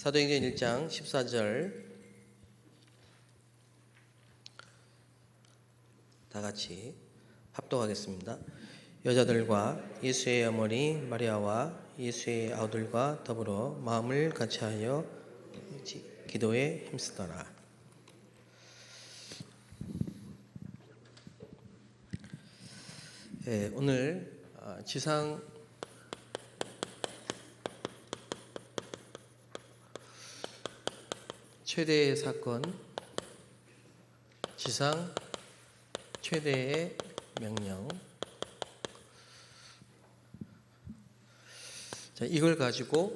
사도행전 1장 14절 다 같이 합독하겠습니다. 여자들과 예수의 어머니 마리아와 예수의 아들과 더불어 마음을 같이하여 기도에 힘쓰더라. 오늘 지상 최대의 사건, 지상 최대의 명령. 자, 이걸 가지고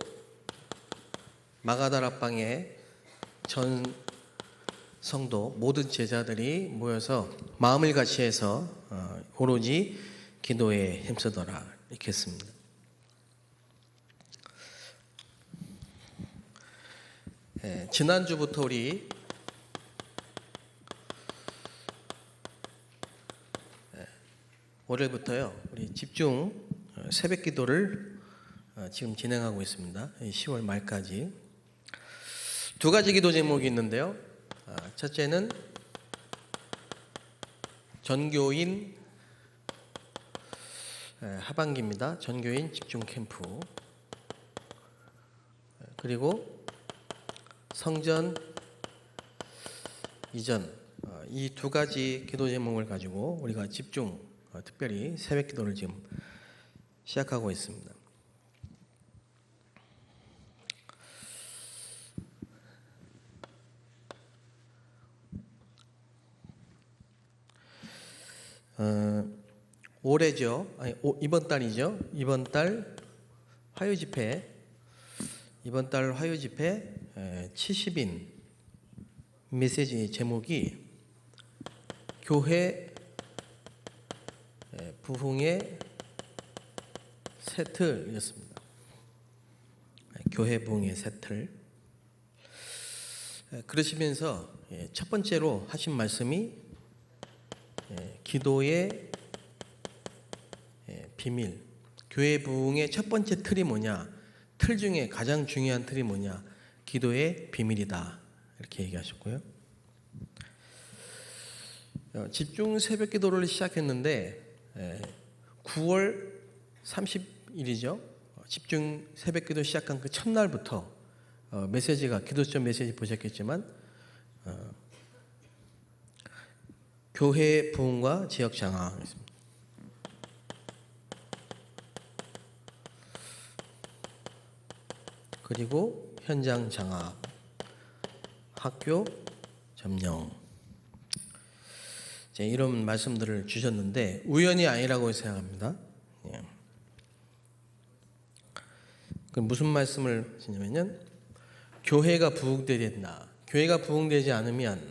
마가다락방에 전 성도 모든 제자들이 모여서 마음을 같이 해서 오로지 기도에 힘쓰더라 이렇게 했습니다. 지난주부터 우리 월요일부터요 우리 집중 새벽 기도를 지금 진행하고 있습니다. 10월 말까지 두 가지 기도 제목이 있는데요. 첫째는 전교인 하반기입니다. 전교인 집중 캠프. 그리고 성전 이전, 이 두 가지 기도 제목을 가지고 우리가 집중 특별히 새벽 기도를 지금 시작하고 있습니다. 올해죠. 이번 달이죠. 이번 달 화요 집회 70인 메시지 제목이 교회 부흥의 새 틀이었습니다. 교회 부흥의 새 틀. 그러시면서 첫 번째로 하신 말씀이 기도의 비밀. 교회 부흥의 첫 번째 틀이 뭐냐? 틀 중에 가장 중요한 틀이 뭐냐? 기도의 비밀이다. 이렇게 얘기하셨고요. 집중 새벽 기도를 시작했는데 9월 30일이죠. 집중 새벽 기도 시작한 그 첫날부터 메시지가 기도점 메시지 보셨겠지만 교회 부흥과 지역 장악입니다. 그리고 현장 장악, 학교 점령, 이런 말씀들을 주셨는데 우연이 아니라고 생각합니다. 그 무슨 말씀을 하시냐면요, 교회가 부흥되어야 된다. 교회가 부흥되지 않으면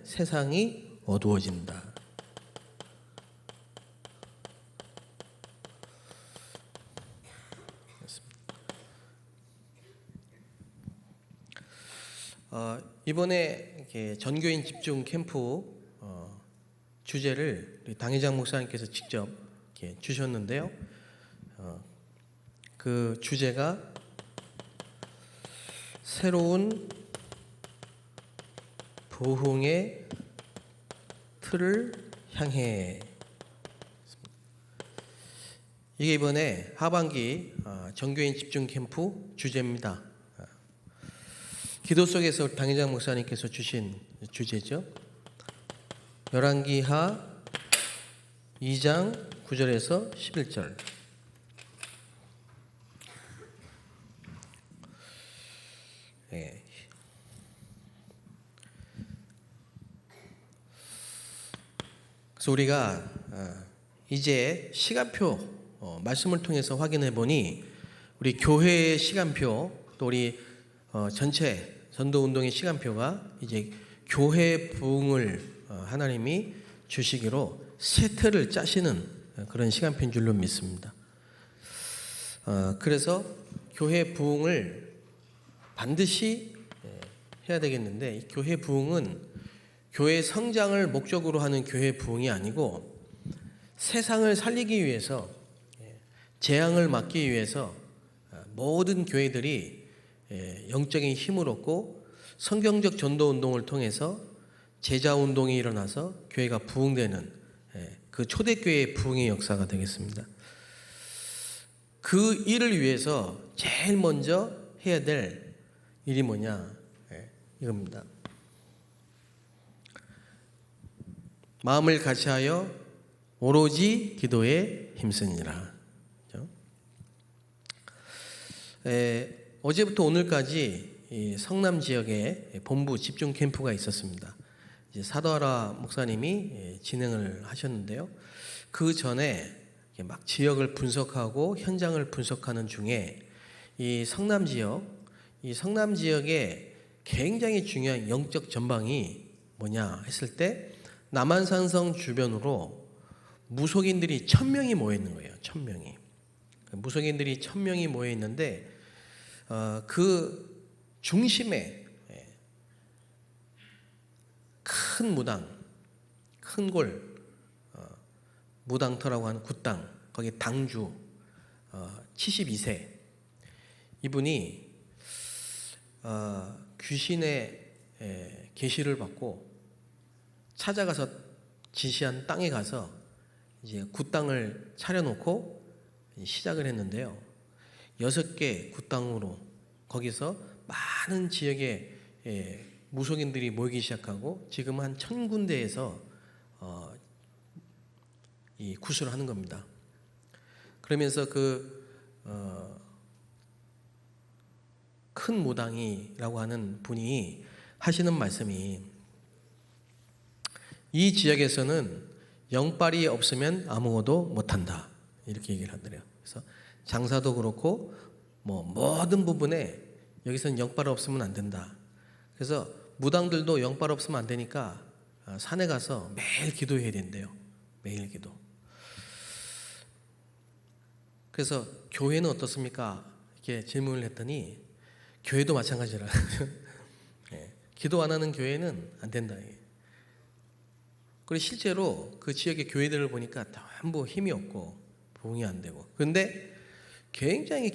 세상이 어두워진다. 이번에 이렇게 전교인 집중 캠프 주제를 당회장 목사님께서 직접 이렇게 주셨는데요. 그 주제가 새로운 부흥의 틀을 향해. 이게 이번에 하반기 전교인 집중 캠프 주제입니다. 기도 속에서 당회장 목사님께서 주신 주제죠. 열왕기하 2장 9절에서 11절. 그래서 우리가 이제 시간표 말씀을 통해서 확인해 보니 우리 교회의 시간표 또 우리 전체 전도운동의 시간표가 이제 교회 부흥을 하나님이 주시기로 새 틀을 짜시는 그런 시간표인 줄로 믿습니다. 그래서 교회 부흥을 반드시 해야 되겠는데 이 교회 부흥은 교회 성장을 목적으로 하는 교회 부흥이 아니고 세상을 살리기 위해서 재앙을 막기 위해서 모든 교회들이 영적인 힘을 얻고 성경적 전도 운동을 통해서 제자 운동이 일어나서 교회가 부흥되는 그 초대교회의 부흥의 역사가 되겠습니다. 그 일을 위해서 제일 먼저 해야 될 일이 뭐냐? 이겁니다. 마음을 같이하여 오로지 기도에 힘쓰니라. 어제부터 오늘까지 이 성남 지역에 본부 집중 캠프가 있었습니다. 이제 사도하라 목사님이 진행을 하셨는데요. 그 전에 막 지역을 분석하고 현장을 분석하는 중에 이 성남 지역에 굉장히 중요한 영적 전방이 뭐냐 했을 때 남한산성 주변으로 무속인들이 1000명이 모여 있는 거예요. 1000명이. 무속인들이 1000명이 모여 있는데 그 중심에 큰 무당, 큰 골, 무당터라고 하는 굿당, 거기 당주 72세 이분이 귀신의 계시를 받고 찾아가서 지시한 땅에 가서 이제 굿당을 차려놓고 시작을 했는데요. 6개 굿당으로 거기서 많은 지역의 무속인들이 모이기 시작하고 지금 한 1000군데에서 이 구술을 하는 겁니다. 그러면서 큰 무당이라고 하는 분이 하시는 말씀이 이 지역에서는 영빨이 없으면 아무것도 못한다 이렇게 얘기를 하더래요. 그래서 장사도 그렇고 뭐 모든 부분에 여기서는 영빨 없으면 안 된다. 그래서 무당들도 영빨 없으면 안 되니까 산에 가서 매일 기도해야 된대요. 매일 기도. 그래서 교회는 어떻습니까? 이렇게 질문을 했더니 교회도 마찬가지라. 기도 안 하는 교회는 안 된다. 그리고 실제로 그 지역의 교회들을 보니까 전부 힘이 없고 부흥이 안 되고. 그런데 굉장히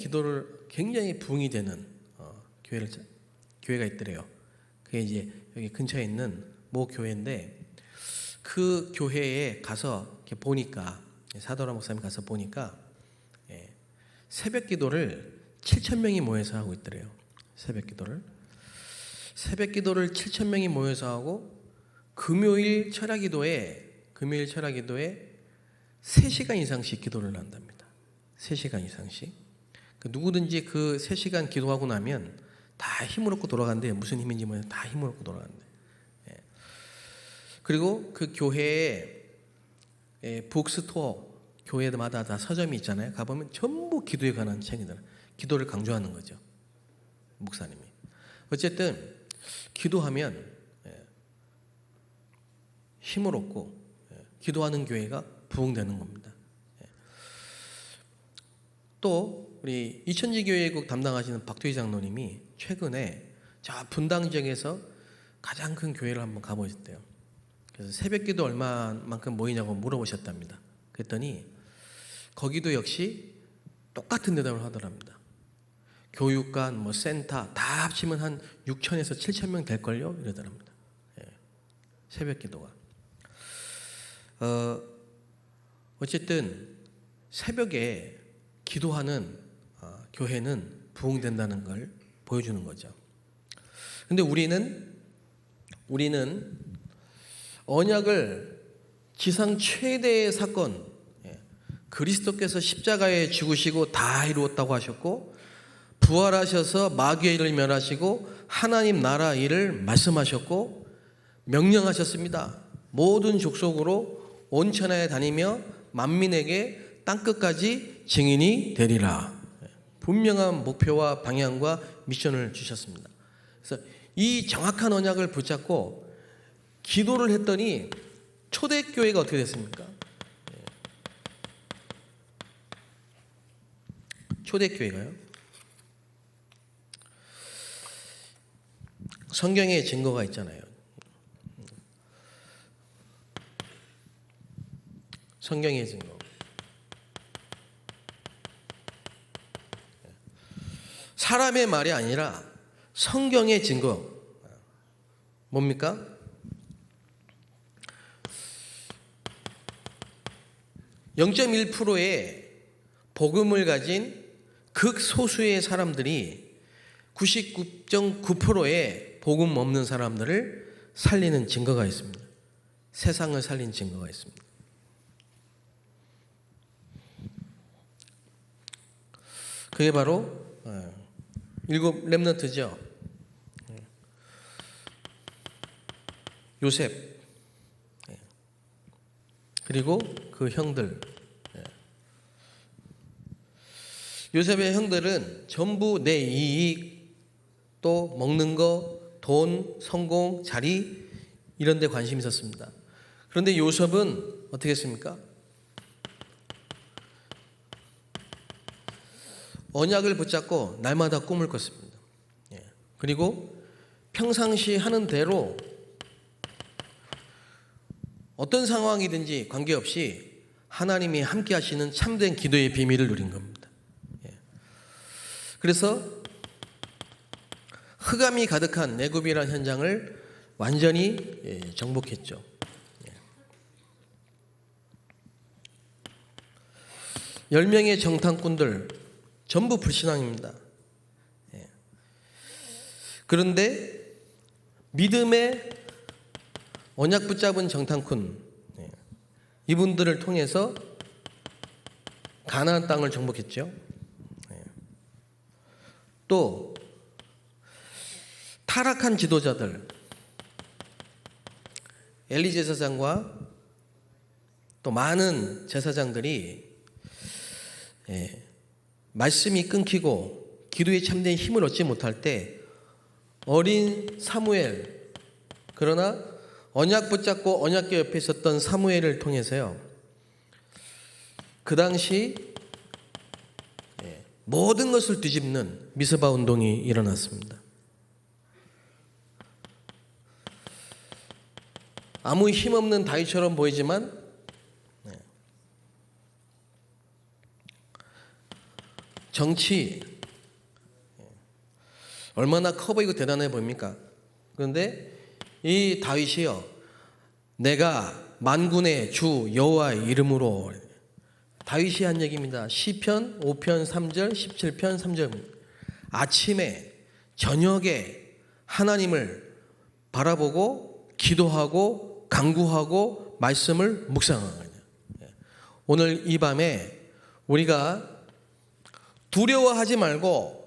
부흥이 되는 교회가 있더래요. 그게 이제 여기 근처에 있는 모 교회인데 그 교회에 가서 이렇게 보니까 사도라 목사님 가서 보니까 새벽 기도를 7000명이 모여서 하고 있더래요. 새벽 기도를 7000명이 모여서 하고 금요일 철야 기도에 3시간 이상씩 기도를 한답니다. 3시간 이상씩. 누구든지 그 3시간 기도하고 나면 다 힘을 얻고 돌아간대. 무슨 힘인지 모르겠는데 다 힘을 얻고 돌아간대. 그리고 그 교회에 북스토어 교회마다 다 서점이 있잖아요. 가보면 전부 기도에 관한 책이더라. 기도를 강조하는 거죠. 목사님이. 어쨌든 기도하면 힘을 얻고 기도하는 교회가 부흥되는 겁니다. 또 우리 이천지 교회국 담당하시는 박도희 장로님이 최근에 저 분당 지역에서 가장 큰 교회를 한번 가보셨대요. 그래서 새벽기도 얼마만큼 모이냐고 물어보셨답니다. 그랬더니 거기도 역시 똑같은 대답을 하더랍니다. 교육관, 센터 다 합치면 한 6,000에서 7,000명 될걸요? 이러더랍니다. 새벽기도가. 어쨌든 새벽에 기도하는 교회는 부흥된다는 걸 보여주는 거죠. 근데 우리는 언약을 지상 최대의 사건, 그리스도께서 십자가에 죽으시고 다 이루었다고 하셨고 부활하셔서 마귀의 일을 멸하시고 하나님 나라 일을 말씀하셨고 명령하셨습니다. 모든 족속으로 온 천하에 다니며 만민에게 땅끝까지 증인이 되리라. 분명한 목표와 방향과 미션을 주셨습니다. 그래서 이 정확한 언약을 붙잡고 기도를 했더니 초대교회가 어떻게 됐습니까? 초대교회가요? 성경에 증거가 있잖아요. 성경의 증거. 사람의 말이 아니라 성경의 증거. 뭡니까? 0.1%의 복음을 가진 극소수의 사람들이 99.9%의 복음 없는 사람들을 살리는 증거가 있습니다. 세상을 살린 증거가 있습니다. 그게 바로 일곱 렘넌트죠. 요셉 그리고 그 형들. 요셉의 형들은 전부 내 이익, 또 먹는 거, 돈, 성공, 자리 이런 데 관심이 있었습니다. 그런데 요셉은 어떻게 했습니까? 언약을 붙잡고 날마다 꿈을 꿨습니다. 그리고 평상시 하는 대로 어떤 상황이든지 관계없이 하나님이 함께 하시는 참된 기도의 비밀을 누린 겁니다. 그래서 흑암이 가득한 애굽이라는 현장을 완전히 정복했죠. 10명의 정탐꾼들 전부 불신앙입니다. 그런데 믿음의 언약 붙잡은 정탐꾼 이분들을 통해서 가나안 땅을 정복했죠. 또 타락한 지도자들 엘리 제사장과 또 많은 제사장들이 말씀이 끊기고 기도에 참된 힘을 얻지 못할 때 어린 사무엘, 그러나 언약 붙잡고 언약궤 옆에 있었던 사무엘을 통해서요, 그 당시 모든 것을 뒤집는 미스바 운동이 일어났습니다. 아무 힘없는 다윗처럼 보이지만 정치 얼마나 커 보이고 대단해 보입니까? 그런데 이 다윗이요, 내가 만군의 주 여호와의 이름으로, 다윗이 한 얘기입니다. 시편 5편 3절 17편 3절. 아침에 저녁에 하나님을 바라보고 기도하고 간구하고 말씀을 묵상하는 거예요. 오늘 이 밤에 우리가 두려워하지 말고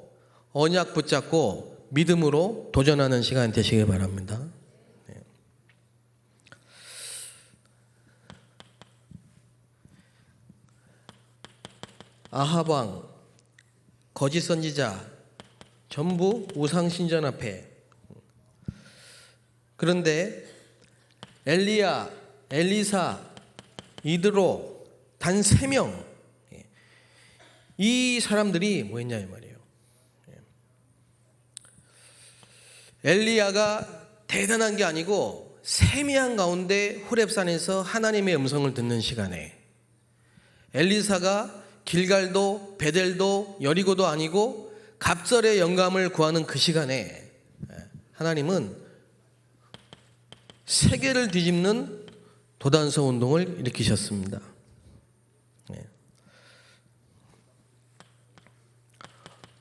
언약 붙잡고 믿음으로 도전하는 시간 되시길 바랍니다. 아합 왕, 거짓 선지자 전부 우상 신전 앞에. 그런데 엘리야, 엘리사, 이드로 단 3명, 이 사람들이 뭐였냐 이 말이에요. 엘리야가 대단한 게 아니고 세미한 가운데 호렙산에서 하나님의 음성을 듣는 시간에, 엘리사가 길갈도 베델도 여리고도 아니고 갑절의 영감을 구하는 그 시간에 하나님은 세계를 뒤집는 도단서 운동을 일으키셨습니다.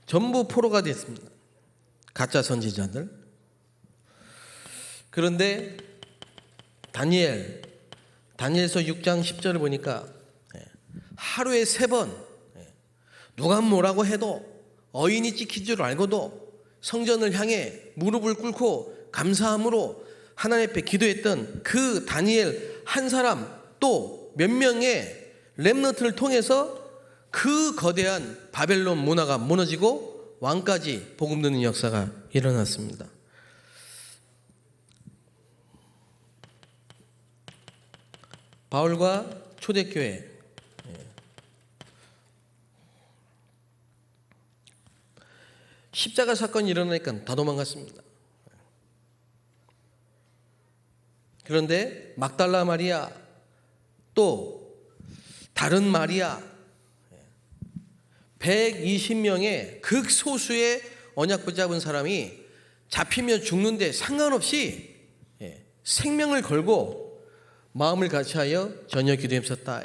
전부 포로가 됐습니다. 가짜 선지자들. 그런데 다니엘서 6장 10절을 보니까 하루에 3번 누가 뭐라고 해도 어인이 찍힌 줄 알고도 성전을 향해 무릎을 꿇고 감사함으로 하나님 앞에 기도했던 그 다니엘 한 사람, 또 몇 명의 렘넌트를 통해서 그 거대한 바벨론 문화가 무너지고 왕까지 복음 듣는 역사가 일어났습니다. 바울과 초대교회, 십자가 사건이 일어나니까 다 도망갔습니다. 그런데 막달라 마리아, 또 다른 마리아, 120명의 극소수의 언약 붙잡은 사람이 잡히면 죽는데 상관없이 생명을 걸고 마음을 같이하여 저녁 기도에 힘썼다.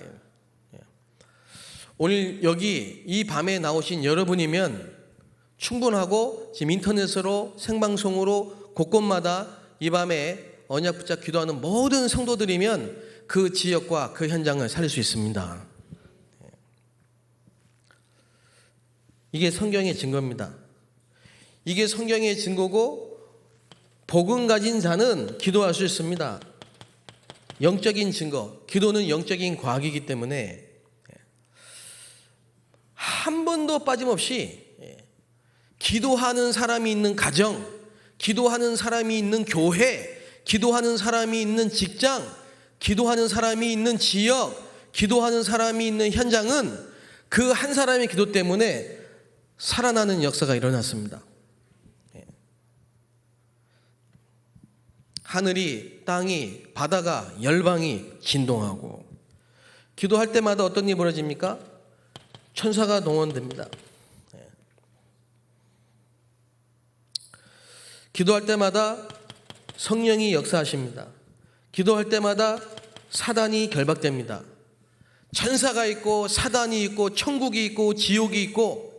오늘 여기 이 밤에 나오신 여러분이면 충분하고 지금 인터넷으로 생방송으로 곳곳마다 이 밤에 언약 붙잡 기도하는 모든 성도들이면 그 지역과 그 현장을 살릴 수 있습니다. 이게 성경의 증거입니다. 이게 성경의 증거고 복음 가진 자는 기도할 수 있습니다. 영적인 증거, 기도는 영적인 과학이기 때문에 한 번도 빠짐없이 기도하는 사람이 있는 가정, 기도하는 사람이 있는 교회, 기도하는 사람이 있는 직장, 기도하는 사람이 있는 지역, 기도하는 사람이 있는 현장은 그 한 사람의 기도 때문에 살아나는 역사가 일어났습니다. 하늘이, 땅이, 바다가, 열방이 진동하고 기도할 때마다 어떤 일이 벌어집니까? 천사가 동원됩니다. 기도할 때마다 성령이 역사하십니다. 기도할 때마다 사단이 결박됩니다. 천사가 있고 사단이 있고 천국이 있고 지옥이 있고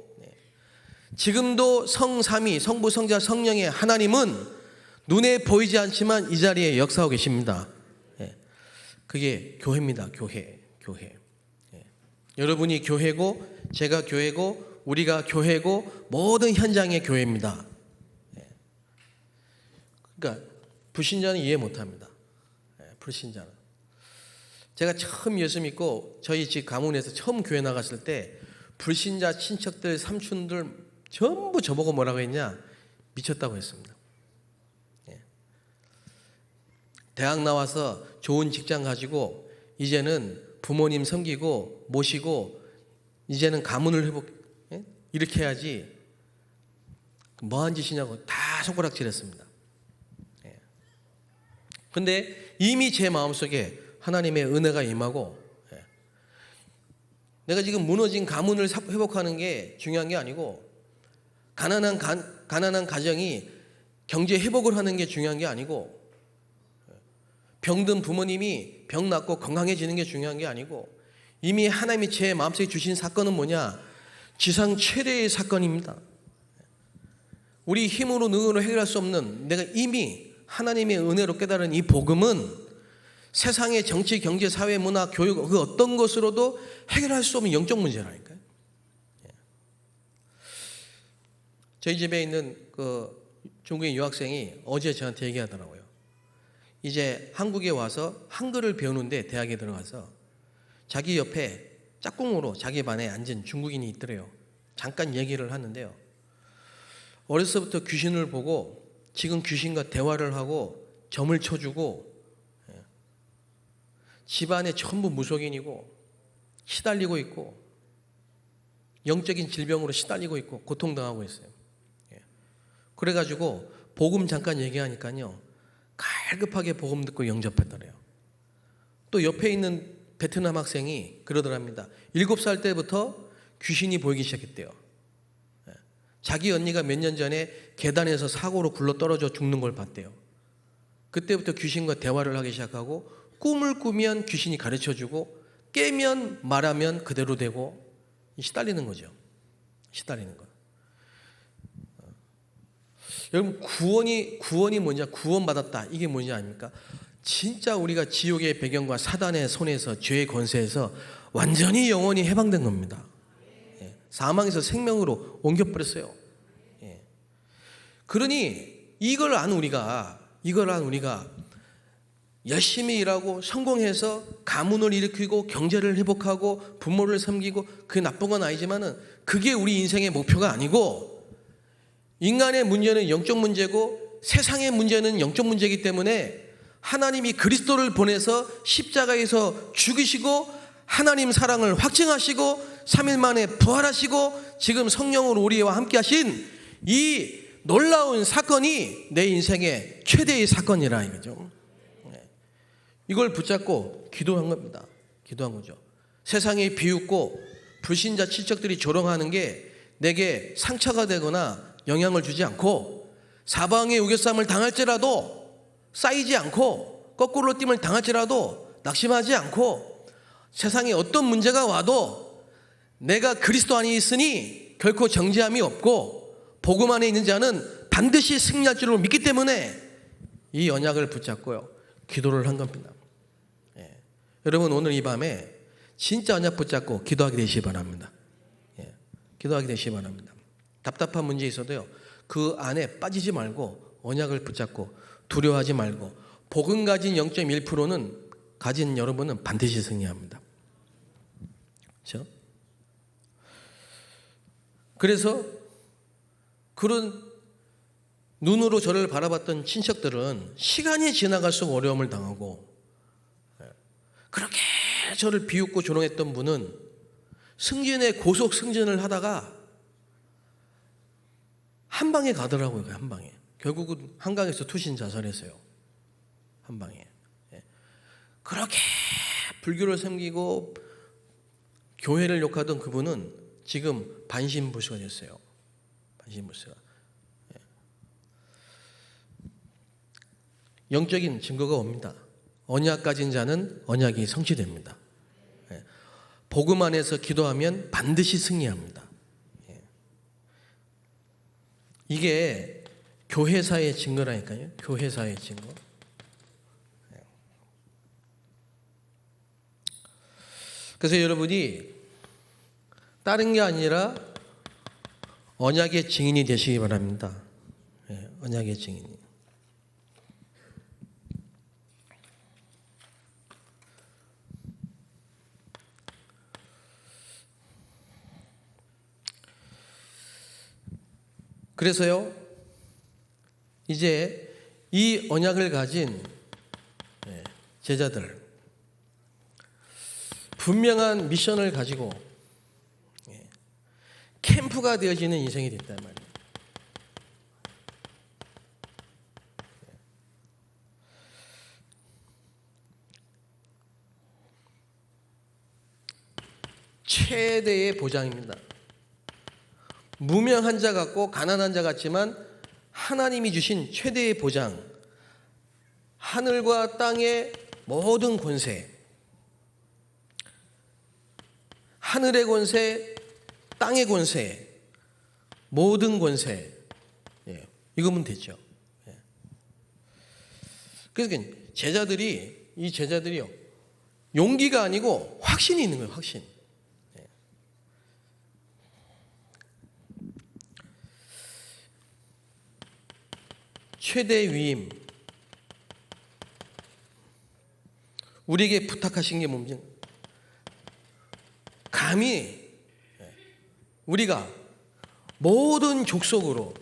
지금도 성삼위 성부 성자 성령의 하나님은 눈에 보이지 않지만 이 자리에 역사하고 계십니다. 그게 교회입니다. 교회. 여러분이 교회고 제가 교회고 우리가 교회고 모든 현장의 교회입니다. 그러니까 불신자는 이해 못합니다. 불신자는. 제가 처음 예수 믿고 저희 집 가문에서 처음 교회 나갔을 때 불신자 친척들 삼촌들 전부 저보고 뭐라고 했냐? 미쳤다고 했습니다. 대학 나와서 좋은 직장 가지고 이제는 부모님 섬기고 모시고 이제는 가문을 이렇게 해야지 뭐한 짓이냐고 다 손가락질했습니다. 근데 이미 제 마음속에 하나님의 은혜가 임하고 내가 지금 무너진 가문을 회복하는 게 중요한 게 아니고 가난한 가정이 경제 회복을 하는 게 중요한 게 아니고 병든 부모님이 병 낫고 건강해지는 게 중요한 게 아니고 이미 하나님이 제 마음속에 주신 사건은 뭐냐? 지상 최대의 사건입니다. 우리 힘으로 능으로 해결할 수 없는 내가 이미 하나님의 은혜로 깨달은 이 복음은 세상의 정치, 경제, 사회, 문화, 교육 그 어떤 것으로도 해결할 수 없는 영적 문제라니까요. 저희 집에 있는 그 중국인 유학생이 어제 저한테 얘기하더라고요. 이제 한국에 와서 한글을 배우는데 대학에 들어가서 자기 옆에 짝꿍으로 자기 반에 앉은 중국인이 있더래요. 잠깐 얘기를 하는데요. 어렸을 때부터 귀신을 보고 지금 귀신과 대화를 하고 점을 쳐주고 집안에 전부 무속인이고 시달리고 있고 영적인 질병으로 시달리고 있고 고통당하고 있어요. 그래가지고 복음 잠깐 얘기하니까요. 갈급하게 복음 듣고 영접했더래요. 또 옆에 있는 베트남 학생이 그러더랍니다. 7살 때부터 귀신이 보이기 시작했대요. 자기 언니가 몇 년 전에 계단에서 사고로 굴러 떨어져 죽는 걸 봤대요. 그때부터 귀신과 대화를 하기 시작하고 꿈을 꾸면 귀신이 가르쳐주고 깨면 말하면 그대로 되고 시달리는 거죠. 시달리는 거. 여러분 구원이 뭐냐? 구원받았다. 이게 뭐냐 아닙니까? 진짜 우리가 지옥의 배경과 사단의 손에서 죄의 권세에서 완전히 영원히 해방된 겁니다. 사망에서 생명으로 옮겨버렸어요. 그러니 이걸 안 우리가 열심히 일하고 성공해서 가문을 일으키고 경제를 회복하고 부모를 섬기고 그게 나쁜 건 아니지만은 그게 우리 인생의 목표가 아니고 인간의 문제는 영적 문제고 세상의 문제는 영적 문제이기 때문에 하나님이 그리스도를 보내서 십자가에서 죽이시고 하나님 사랑을 확증하시고 3일 만에 부활하시고 지금 성령으로 우리와 함께 하신 이 놀라운 사건이 내 인생의 최대의 사건이라 이거죠. 이걸 붙잡고 기도한 겁니다. 기도한 거죠. 세상이 비웃고 불신자 친척들이 조롱하는 게 내게 상처가 되거나 영향을 주지 않고, 사방에 우겨쌈을 당할지라도 쌓이지 않고, 거꾸로 뛸을 당할지라도 낙심하지 않고, 세상에 어떤 문제가 와도 내가 그리스도 안에 있으니 결코 정죄함이 없고 복음 안에 있는 자는 반드시 승리할 줄로 믿기 때문에 이 언약을 붙잡고요, 기도를 한 겁니다. 여러분, 오늘 이 밤에 진짜 언약 붙잡고 기도하게 되시기 바랍니다. 기도하게 되시기 바랍니다. 답답한 문제 있어도요, 그 안에 빠지지 말고 언약을 붙잡고 두려워하지 말고, 복음 가진 0.1%는 가진 여러분은 반드시 승리합니다. 그렇죠? 그래서 그런 눈으로 저를 바라봤던 친척들은 시간이 지나갈수록 어려움을 당하고, 그렇게 저를 비웃고 조롱했던 분은 승진에 고속 승진을 하다가 한 방에 가더라고요. 한 방에. 결국은 한강에서 투신 자살했어요. 한 방에. 그렇게 불교를 섬기고 교회를 욕하던 그분은 지금 반신불수가 됐어요. 반신불수가. 영적인 증거가 옵니다. 언약 가진 자는 언약이 성취됩니다. 복음 안에서 기도하면 반드시 승리합니다. 이게 교회사의 증거라니까요. 교회사의 증거. 그래서 여러분이 다른 게 아니라 언약의 증인이 되시기 바랍니다. 언약의 증인이. 그래서요, 이제 이 언약을 가진 제자들, 분명한 미션을 가지고 캠프가 되어지는 인생이 됐단 말이에요. 최대의 보장입니다. 무명한 자 같고 가난한 자 같지만 하나님이 주신 최대의 보장, 하늘과 땅의 모든 권세, 하늘의 권세, 땅의 권세, 모든 권세, 이거면 되죠. 그래서 이 제자들이요, 용기가 아니고 확신이 있는 거예요. 확신. 최대 위임, 우리에게 부탁하신 게 뭡니까? 감히 우리가 모든 족속으로,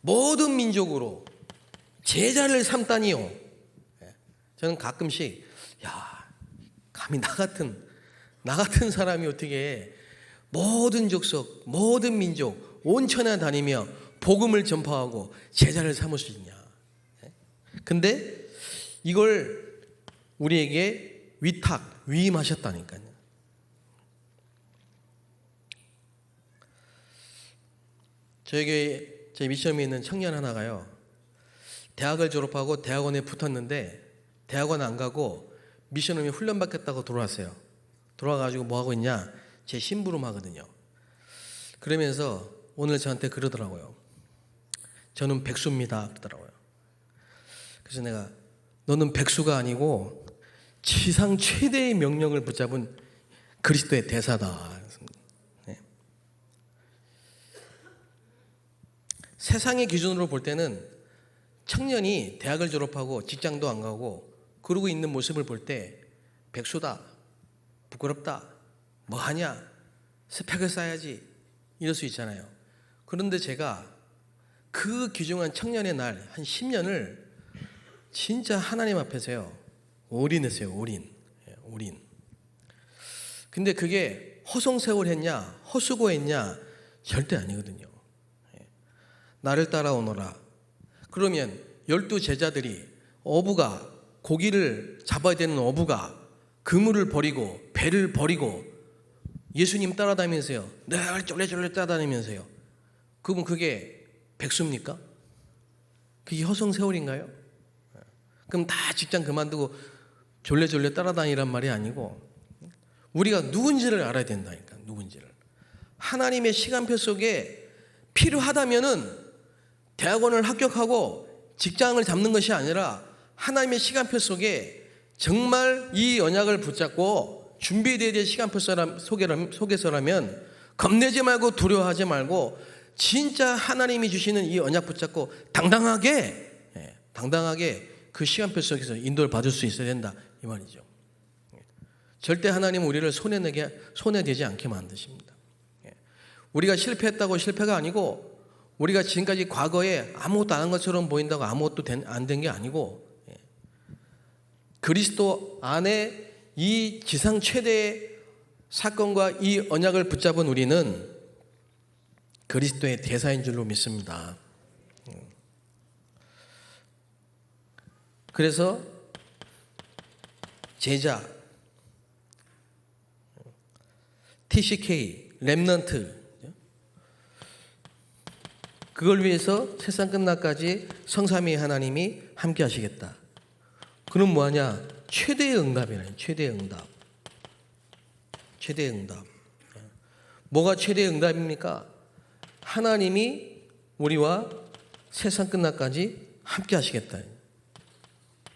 모든 민족으로 제자를 삼다니요. 저는 가끔씩, 감히 나 같은 사람이 어떻게 모든 족속, 모든 민족, 온 천하 다니며 복음을 전파하고 제자를 삼을 수 있냐. 근데 이걸 우리에게 위임하셨다니까요. 저희 미션에 있는 청년 하나가요, 대학을 졸업하고 대학원에 붙었는데 대학원 안 가고 미션홈에 훈련 받겠다고 돌아왔어요. 돌아와가지고 뭐 하고 있냐, 제 심부름 하거든요. 그러면서 오늘 저한테 그러더라고요. 저는 백수입니다 그러더라고요. 그래서 내가, 너는 백수가 아니고 지상 최대의 명령을 붙잡은 그리스도의 대사다. 세상의 기준으로 볼 때는 청년이 대학을 졸업하고 직장도 안 가고 그러고 있는 모습을 볼 때 백수다, 부끄럽다, 뭐하냐, 스펙을 쌓아야지, 이럴 수 있잖아요. 그런데 제가 그 귀중한 청년의 날 한 10년을 진짜 하나님 앞에서요 올인했어요. 올인. 근데 그게 허송세월했냐, 허수고했냐, 절대 아니거든요. 나를 따라오너라. 그러면 12제자들이, 어부가, 고기를 잡아야 되는 어부가 그물을 버리고 배를 버리고 예수님 따라다니면서요. 늘 쫄래쫄래 따라다니면서요. 그분 그게 백수입니까? 그게 허송세월인가요? 그럼 다 직장 그만두고 졸래졸래 따라다니란 말이 아니고 우리가 누군지를 알아야 된다니까. 누군지를. 하나님의 시간표 속에 필요하다면은 대학원을 합격하고 직장을 잡는 것이 아니라 하나님의 시간표 속에 정말 이 언약을 붙잡고 준비되어야 될 시간표 속에서라면 겁내지 말고 두려워하지 말고 진짜 하나님이 주시는 이 언약 붙잡고 당당하게 그 시간표 속에서 인도를 받을 수 있어야 된다 이 말이죠. 절대 하나님은 우리를 손해되지 않게 만드십니다. 우리가 실패했다고 실패가 아니고 우리가 지금까지 과거에 아무것도 안 한 것처럼 보인다고 아무것도 안 된 게 아니고 그리스도 안에 이 지상 최대의 사건과 이 언약을 붙잡은 우리는 그리스도의 대사인 줄로 믿습니다. 그래서 제자, TCK, 렘넌트 그걸 위해서 세상 끝날까지 성삼위 하나님이 함께 하시겠다. 그럼 뭐하냐? 최대의 응답이네. 최대의 응답. 최대의 응답. 뭐가 최대의 응답입니까? 하나님이 우리와 세상 끝날까지 함께 하시겠다.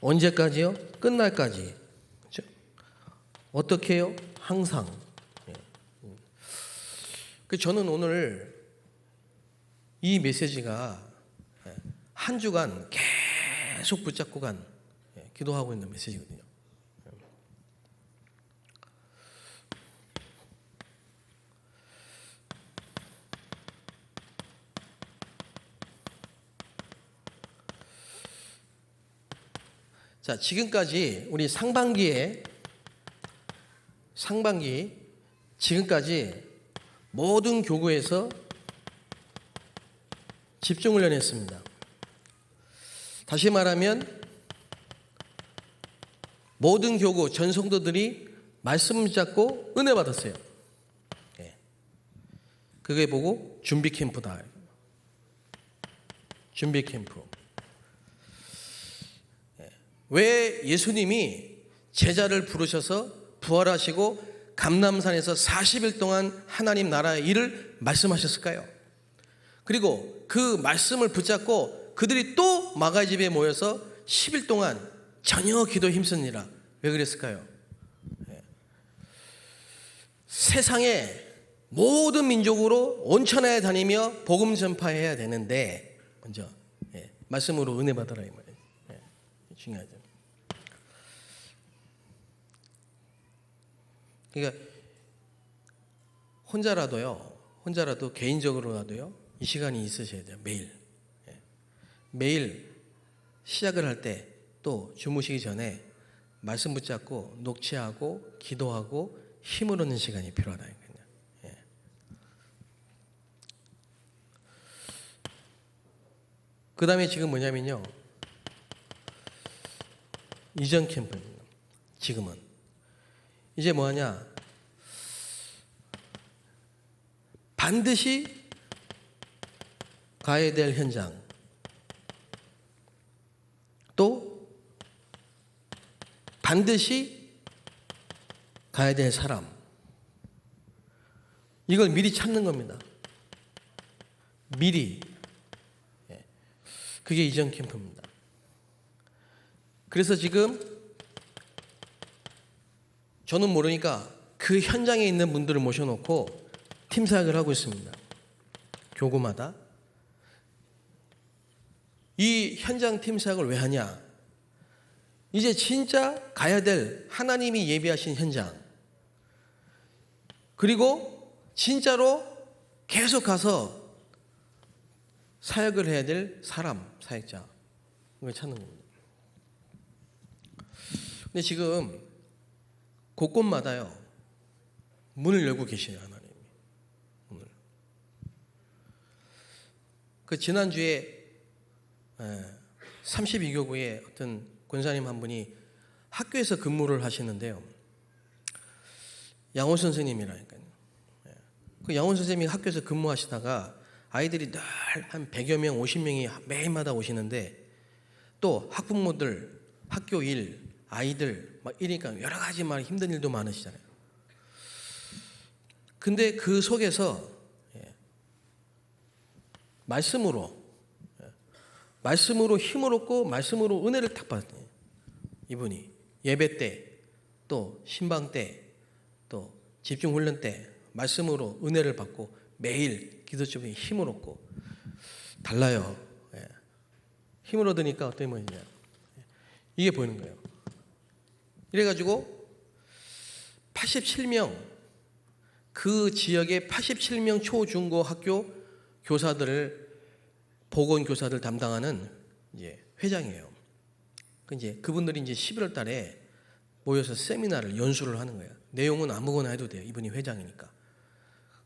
언제까지요? 끝날까지. 그렇죠? 어떻게 해요? 항상. 저는 오늘 이 메시지가 한 주간 계속 붙잡고 간 기도하고 있는 메시지거든요. 자, 지금까지 우리 상반기 지금까지 모든 교구에서 집중훈련 했습니다. 다시 말하면 모든 교구 전 성도들이 말씀 잡고 은혜 받았어요. 그게 보고 준비 캠프다. 준비 캠프. 왜 예수님이 제자를 부르셔서 부활하시고 감람산에서 40일 동안 하나님 나라의 일을 말씀하셨을까요? 그리고 그 말씀을 붙잡고 그들이 또 마가의 집에 모여서 10일 동안 전혀 기도에 힘쓰니라. 왜 그랬을까요? 세상의 모든 민족으로 온천하에 다니며 복음 전파해야 되는데 먼저 말씀으로 은혜 받아라 이 말이에요. 중요하죠. 그러니까 혼자라도 개인적으로라도요. 이 시간이 있으셔야 돼요. 매일 시작을 할 때 또 주무시기 전에 말씀 붙잡고 녹취하고 기도하고 힘을 얻는 시간이 필요하다니까요. 그 다음에 지금 뭐냐면요. 이전 캠프입니다. 지금은 이제 뭐하냐? 반드시 가야 될 현장, 또 반드시 가야 될 사람, 이걸 미리 찾는 겁니다. 미리. 그게 이전 캠프입니다. 그래서 지금 저는 모르니까 그 현장에 있는 분들을 모셔놓고 팀 사역을 하고 있습니다. 교구마다. 이 현장 팀 사역을 왜 하냐? 이제 진짜 가야 될 하나님이 예비하신 현장, 그리고 진짜로 계속 가서 사역을 해야 될 사람, 사역자, 이걸 찾는 겁니다. 근데 지금 곳곳마다요 문을 열고 계시네요. 하나님이 문을. 그 지난주에 32교구에 어떤 권사님 한 분이 학교에서 근무를 하시는데요. 양호 선생님이라니까요. 그 양원 선생님이 학교에서 근무하시다가 아이들이 늘 한 100여 명, 50명이 매일마다 오시는데 또 학부모들, 학교 일, 아이들 막 이러니까 여러 가지 막 힘든 일도 많으시잖아요. 근데 그 속에서 말씀으로 힘을 얻고 말씀으로 은혜를 탁 받았어요. 이분이 예배 때, 또 신방 때, 또 집중 훈련 때 말씀으로 은혜를 받고 매일 기도 중에 힘을 얻고 달라요. 힘을 얻으니까 어떤 뭐냐, 이게 보이는 거예요. 이래가지고 87명, 그 지역의 87명 초중고 학교 교사들을, 보건교사들 담당하는 이제 회장이에요. 이제 그분들이 이제 11월 달에 모여서 세미나를, 연수를 하는 거예요. 내용은 아무거나 해도 돼요. 이분이 회장이니까.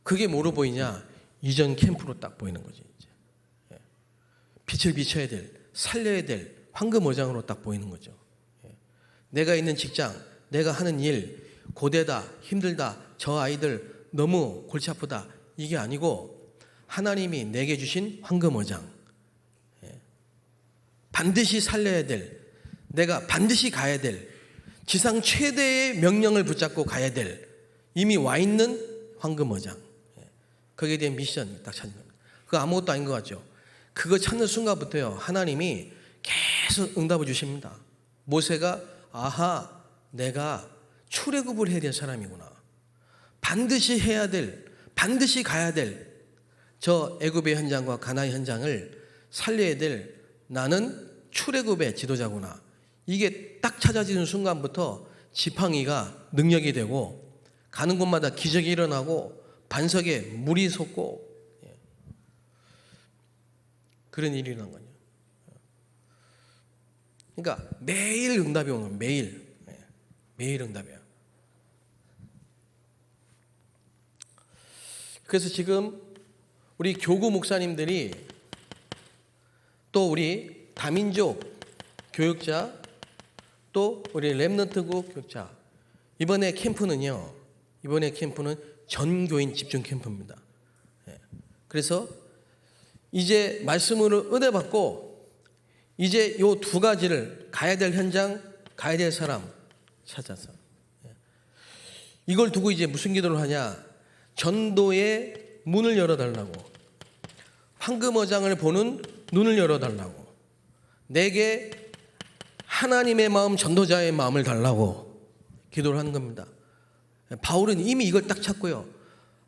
그게 뭐로 보이냐? 이전 캠프로 딱 보이는 거지. 이제. 빛을 비춰야 될, 살려야 될 황금어장으로 딱 보이는 거죠. 내가 있는 직장, 내가 하는 일, 고되다, 힘들다, 저 아이들 너무 골치 아프다, 이게 아니고 하나님이 내게 주신 황금어장, 반드시 살려야 될, 내가 반드시 가야 될, 지상 최대의 명령을 붙잡고 가야 될, 이미 와 있는 황금어장, 거기에 대한 미션 딱 찾는 겁니다. 그거 아무것도 아닌 것 같죠? 그거 찾는 순간부터요, 하나님이 계속 응답을 주십니다. 모세가 아하, 내가 출애굽을 해야 될 사람이구나, 반드시 해야 될, 반드시 가야 될 저 애굽의 현장과 가나안 현장을 살려야 될 나는 출애굽의 지도자구나, 이게 딱 찾아지는 순간부터 지팡이가 능력이 되고 가는 곳마다 기적이 일어나고 반석에 물이 솟고 그런 일이 일어난 거죠. 그러니까 매일 응답이 오는 거예요. 매일 응답이야. 그래서 지금 우리 교구 목사님들이, 또 우리 다민족 교육자, 또 우리 렘넌트국 교육자, 이번에 캠프는 전교인 집중 캠프입니다. 그래서 이제 말씀으로 은혜 받고 이제 요 두 가지를, 가야 될 현장, 가야 될 사람 찾아서, 이걸 두고 이제 무슨 기도를 하냐? 전도의 문을 열어달라고, 황금어장을 보는 눈을 열어달라고, 내게 하나님의 마음, 전도자의 마음을 달라고 기도를 하는 겁니다. 바울은 이미 이걸 딱 찾고요,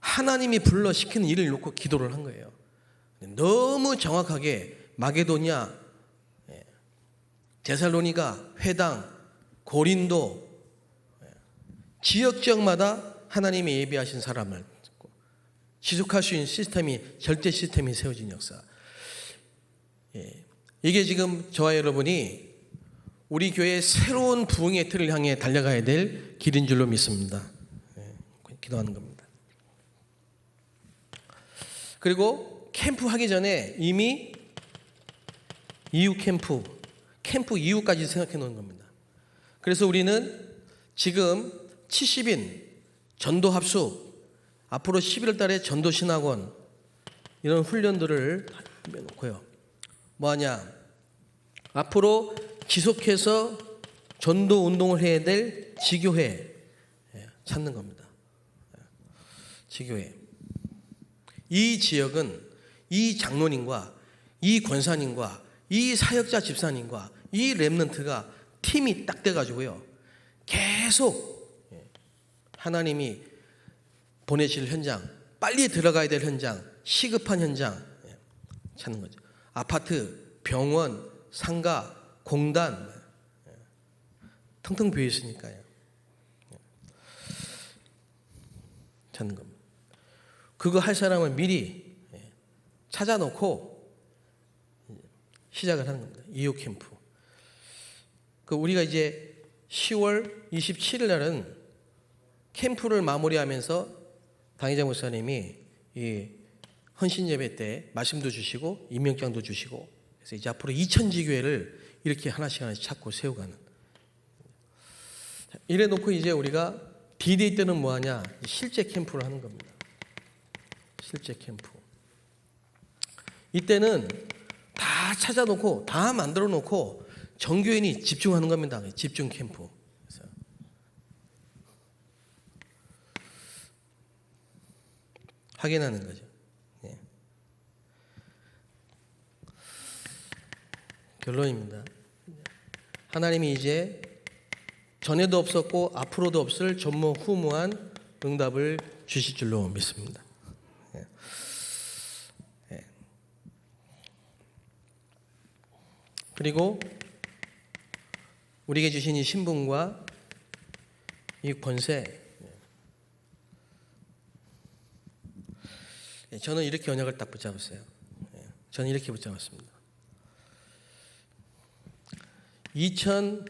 하나님이 불러 시키는 일을 놓고 기도를 한 거예요. 너무 정확하게 마게도냐, 데살로니가, 회당, 고린도, 지역마다 하나님이 예비하신 사람을 지속할 수 있는 시스템이, 절대 시스템이 세워진 역사. 이게 지금 저와 여러분이 우리 교회의 새로운 부흥의 틀을 향해 달려가야 될 길인 줄로 믿습니다. 기도하는 겁니다. 그리고 캠프 하기 전에 이미 이후 캠프 이후까지 생각해 놓은 겁니다. 그래서 우리는 지금 70인 전도 합숙, 앞으로 11월 달에 전도 신학원, 이런 훈련들을 놓고요. 뭐하냐? 앞으로 지속해서 전도 운동을 해야 될 지교회 찾는 겁니다. 지교회. 이 지역은 이 장로님과 이 권사님과 이 사역자 집사님과 이 렘넌트가 팀이 딱 돼가지고요, 계속 하나님이 보내실 현장, 빨리 들어가야 될 현장, 시급한 현장 찾는 거죠. 아파트, 병원, 상가, 공단 텅텅 비어 있으니까요. 찾는 겁니다. 그거 할 사람을 미리 찾아놓고 시작을 하는 겁니다. 이후 캠프. 우리가 이제 10월 27일 날은 캠프를 마무리하면서 당회장 목사님이 이 헌신 예배 때 말씀도 주시고 임명장도 주시고, 그래서 이제 앞으로 2000지교회를 이렇게 하나씩 찾고 세워가는. 이래 놓고 이제 우리가 D-Day 때는 뭐하냐? 실제 캠프를 하는 겁니다. 실제 캠프. 이때는 다 찾아놓고 다 만들어 놓고 정교인이 집중하는 겁니다. 집중 캠프. 그래서 확인하는 거죠. 예. 결론입니다. 하나님이 이제 전에도 없었고 앞으로도 없을 전무후무한 응답을 주실 줄로 믿습니다. 예. 예. 그리고 우리에게 주신 이 신분과 이 권세, 저는 이렇게 언약을 딱 붙잡았어요. 저는 이렇게 붙잡았습니다. 2000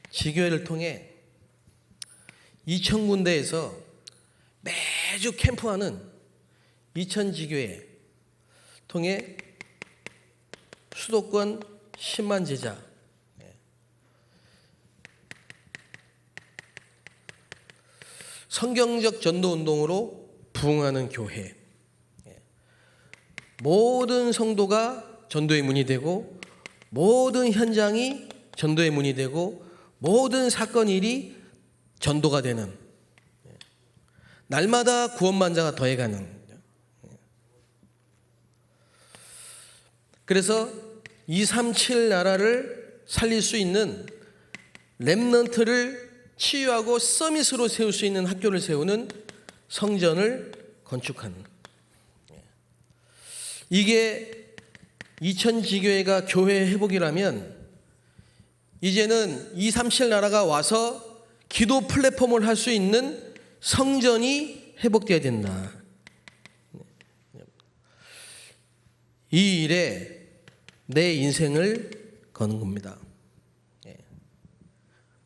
지교회를 통해 2000군데에서 매주 캠프하는 2000 지교회 통해 수도권 10만 제자, 성경적 전도운동으로 부흥하는 교회, 모든 성도가 전도의 문이 되고 모든 현장이 전도의 문이 되고 모든 사건 일이 전도가 되는, 날마다 구원만자가 더해가는. 그래서 237 나라를 살릴 수 있는 렘넌트를 치유하고 서밋으로 세울 수 있는 학교를 세우는 성전을 건축하는, 이게 2000 지교회가 교회 회복이라면 이제는 237 나라가 와서 기도 플랫폼을 할 수 있는 성전이 회복되어야 된다. 이 일에 내 인생을 거는 겁니다.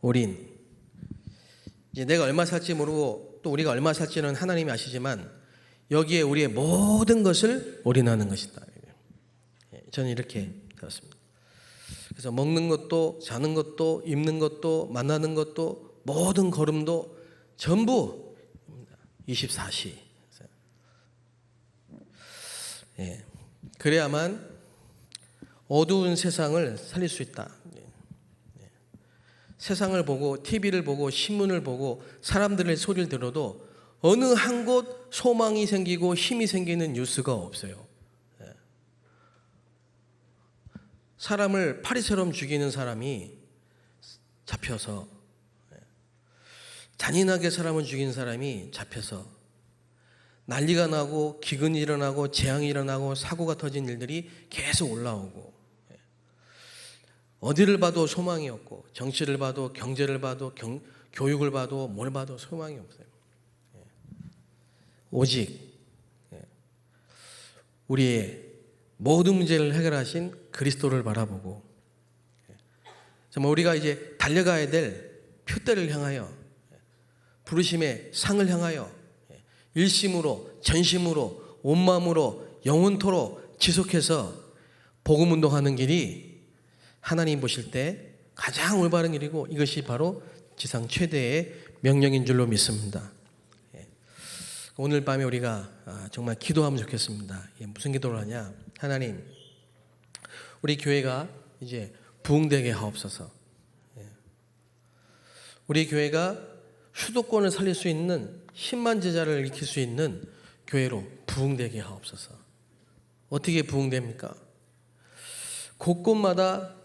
올인. 이제 내가 얼마 살지 모르고 또 우리가 얼마 살지는 하나님이 아시지만 여기에 우리의 모든 것을 올인하는 것이다. 저는 이렇게 되었습니다. 그래서 먹는 것도 자는 것도 입는 것도 만나는 것도 모든 걸음도 전부 24시. 그래야만 어두운 세상을 살릴 수 있다. 세상을 보고 TV를 보고 신문을 보고 사람들의 소리를 들어도 어느 한 곳 소망이 생기고 힘이 생기는 뉴스가 없어요. 사람을 파리처럼 죽이는 사람이 잡혀서, 잔인하게 사람을 죽이는 사람이 잡혀서 난리가 나고 기근이 일어나고 재앙이 일어나고 사고가 터진 일들이 계속 올라오고, 어디를 봐도 소망이 없고 정치를 봐도 경제를 봐도 교육을 봐도 뭘 봐도 소망이 없어요. 오직 우리의 모든 문제를 해결하신 그리스도를 바라보고 정말 우리가 이제 달려가야 될 표대를 향하여, 부르심의 상을 향하여 일심으로 전심으로 온 마음으로 영혼토록 지속해서 복음 운동하는 길이 하나님 보실 때 가장 올바른 길이고 이것이 바로 지상 최대의 명령인 줄로 믿습니다. 오늘 밤에 우리가 정말 기도하면 좋겠습니다. 무슨 기도를 하냐? 하나님, 우리 교회가 이제 부흥되게 하옵소서. 우리 교회가 수도권을 살릴 수 있는 10만 제자를 일으킬 수 있는 교회로 부흥되게 하옵소서. 어떻게 부흥됩니까? 곳곳마다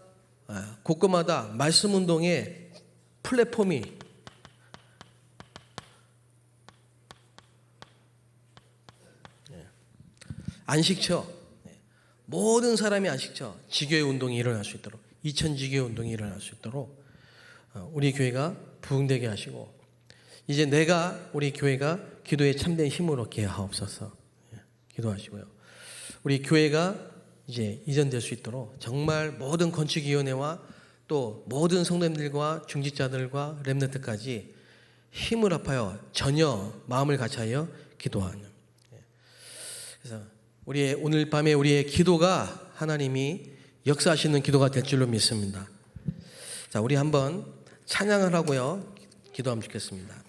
말씀 운동의 플랫폼이 안식처, 모든 사람이 안식처, 지교회 운동이 일어날 수 있도록, 2000 지교회 운동이 일어날 수 있도록 우리 교회가 부흥되게 하시고, 이제 우리 교회가 기도에 참된 힘을 얻게 하옵소서. 기도하시고요. 우리 교회가 이제 이전될 수 있도록 정말 모든 건축위원회와 또 모든 성도님들과 중직자들과 렘넌트까지 힘을 합하여 전혀 마음을 같이하여 기도하는. 그래서 오늘 밤에 우리의 기도가 하나님이 역사하시는 기도가 될 줄로 믿습니다. 자, 우리 한번 찬양을 하고요, 기도하면 좋겠습니다.